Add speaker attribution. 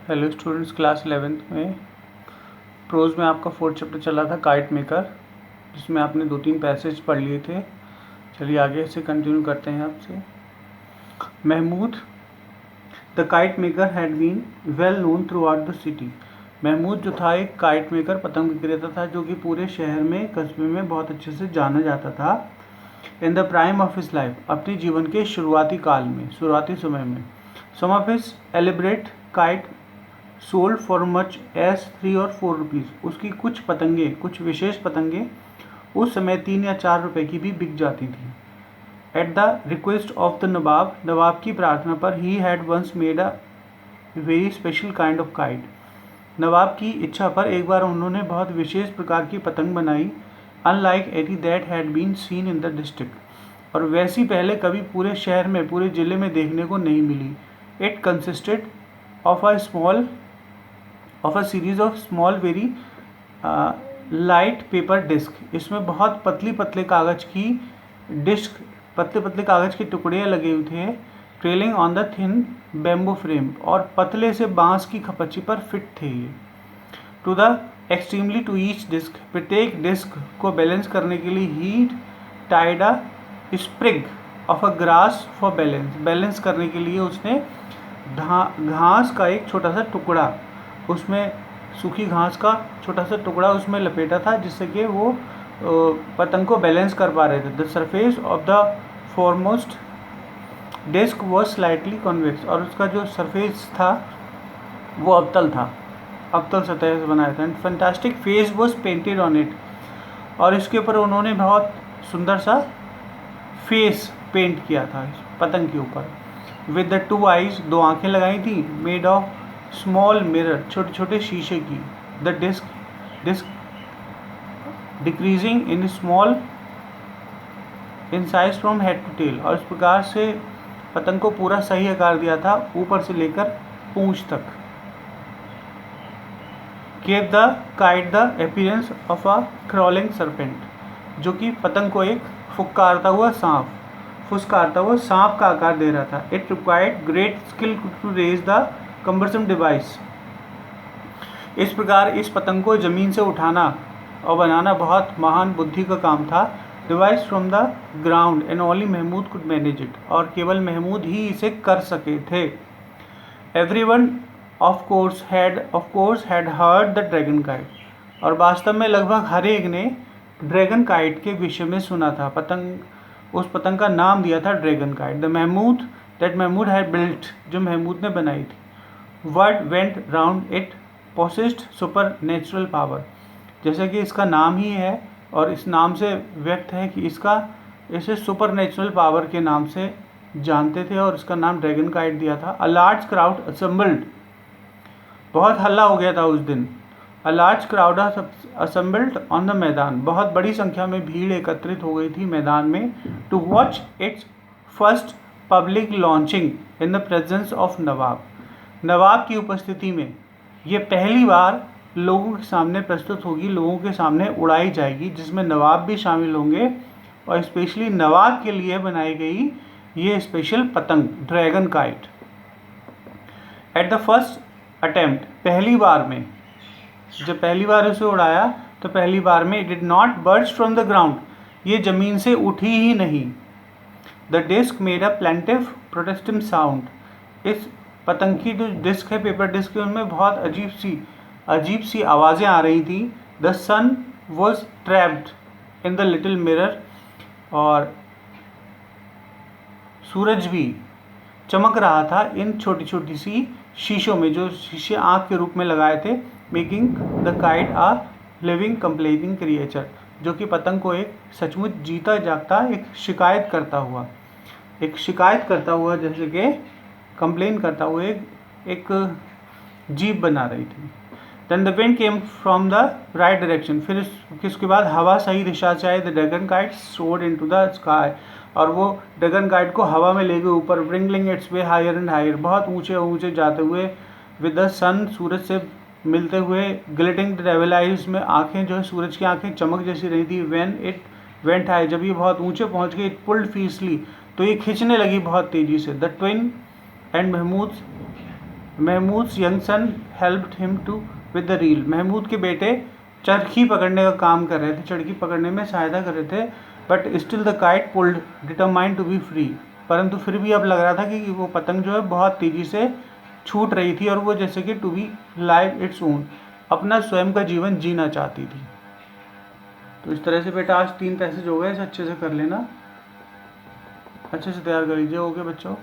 Speaker 1: Hello students, class 11th में pros में आपका 4th चैप्टर चला था काइट मेकर, जिसमें आपने 2-3 पैसेज पढ़ लिए थे। चलिए आगे से कंटिन्यू करते हैं आपसे। Mahmood the kite maker had been well known throughout the city. Mahmood जो था एक काइट मेकर, पतंग विक्रेता था, जो कि पूरे शहर में, कस्बे में बहुत अच्छे से जाना जाता था। In the prime of his life, अपने जीवन के शुरुआती काल में, शुरुआती समय में। Some of his elaborate kite sold for much as 3 और 4 रुपीज़। उसकी कुछ पतंगे, कुछ विशेष पतंगे उस समय 3 या 4 रुपए की भी बिक जाती थी। At the request of the Nawab, नवाब की प्रार्थना पर, he had once made a very special kind of kite. नवाब की इच्छा पर एक बार उन्होंने बहुत विशेष प्रकार की पतंग बनाई। Unlike any that had been seen in the district, और वैसी पहले कभी पूरे शहर में, पूरे ज़िले में देखने को नहीं मिली। It consisted of a series of small very light paper disc. इसमें बहुत पतले पतले कागज़ की डिस्क, पतले पतले कागज़ के टुकड़े लगे हुए थे। Trailing on the thin bamboo frame, और पतले से बांस की खपच्ची पर फिट थे ये। To the extremely to each disc, प्रत्येक डिस्क को बैलेंस करने के लिए he tied a sprig of a grass for balance. Balance करने के लिए उसने घास का एक छोटा सा टुकड़ा, उसमें सूखी घास का छोटा सा टुकड़ा उसमें लपेटा था, जिससे कि वो पतंग को बैलेंस कर पा रहे थे। The surface of the foremost disc was slightly convex, और उसका जो सरफेस था वो अवतल था, अवतल सतह से बनाया था। And fantastic face was painted on it, और इसके ऊपर उन्होंने बहुत सुंदर सा फेस पेंट किया था इस पतंग के ऊपर। विद द 2 आइज, 2 आंखें लगाई थी। मेड ऑफ स्मॉल मिरर, छोटे छोटे शीशे की। The disc decreasing in small in size from head to tail, और इस प्रकार से पतंग को पूरा सही आकार दिया था, ऊपर से लेकर पूंछ तक। Gave the kite the appearance of a crawling serpent, जो कि पतंग को एक फुफकारता हुआ सांप का आकार दे रहा था। It required great skill to raise the cumbersome device. इस प्रकार इस पतंग को ज़मीन से उठाना और बनाना बहुत महान बुद्धि का काम था। Device from the ground and only Mahmood could manage it, और केवल महमूद ही इसे कर सके थे। Everyone of course had heard the dragon kite, और वास्तव में लगभग हर एक ने ड्रैगन काइट के विषय में सुना था। उस पतंग का नाम दिया था dragon kite. The Mahmood had built, जो महमूद ने बनाई थी। Word went round it possessed supernatural power, जैसे कि इसका नाम ही है, और इस नाम से व्यक्त है कि इसे सुपर नेचुरल पावर के नाम से जानते थे, और इसका नाम ड्रैगन काइट दिया था। अ लार्ज क्राउड असेंबल्ड, बहुत हल्ला हो गया था उस दिन। A large crowd assembled on the मैदान, बहुत बड़ी संख्या में भीड़ एकत्रित हो गई थी मैदान में। To watch its first public launching in the presence of Nawab, नवाब की उपस्थिति में ये पहली बार लोगों के सामने प्रस्तुत होगी, लोगों के सामने उड़ाई जाएगी, जिसमें नवाब भी शामिल होंगे, और स्पेशली नवाब के लिए बनाई गई ये स्पेशल पतंग dragon kite. At the first attempt, पहली बार में, जब पहली बार उसे उड़ाया तो पहली बार में it did not burst from the ground, ये ज़मीन से उठी ही नहीं। The disc made a plaintive protesting sound, इस पतंग की जो डिस्क है, पेपर डिस्क है, उनमें बहुत अजीब सी आवाज़ें आ रही थी। The sun was trapped in the little mirror, और सूरज भी चमक रहा था इन छोटी छोटी सी शीशों में, जो शीशे आँख के रूप में लगाए थे। Making the kite a living complaining creature, जो कि पतंग को एक सचमुच जीता जागता एक शिकायत करता हुआ जैसे कि कंप्लेन करता हुआ एक जीप बना रही थी। Then the wind came from the right direction, फिर इसके बाद हवा सही दिशा से आई। The dragon kite soared into the sky, और वो ड्रैगन काइट को हवा में ले गए ऊपर। Bringing its way higher and higher, बहुत ऊंचे जाते हुए। विद द सन, सूरज से मिलते हुए। ग्लिटिंग द डेविल आइज, में आँखें जो है सूरज की आँखें चमक जैसी रही थी। व्हेन इट वेंट हाई, जब ये बहुत ऊंचे पहुंच गई। इट पुल्ड फीसली, तो ये खींचने लगी बहुत तेजी से। The twin and Mahmood Mahmood young son helped him to with the reel. Mahmood के बेटे चरखी पकड़ने का काम कर रहे थे, चरखी पकड़ने में सहायता कर रहे थे। But still the kite pulled determined to be free. परंतु फिर भी अब लग रहा था कि वो पतंग जो है बहुत तेज़ी से छूट रही थी और वो जैसे कि to be live its own, अपना स्वयं का जीवन जीना चाहती थी। तो इस तरह से बेटा आज 3 पैसेज हो गए, इसे अच्छे से कर लेना, अच्छे से तैयार कर लीजिए। ओके बच्चों।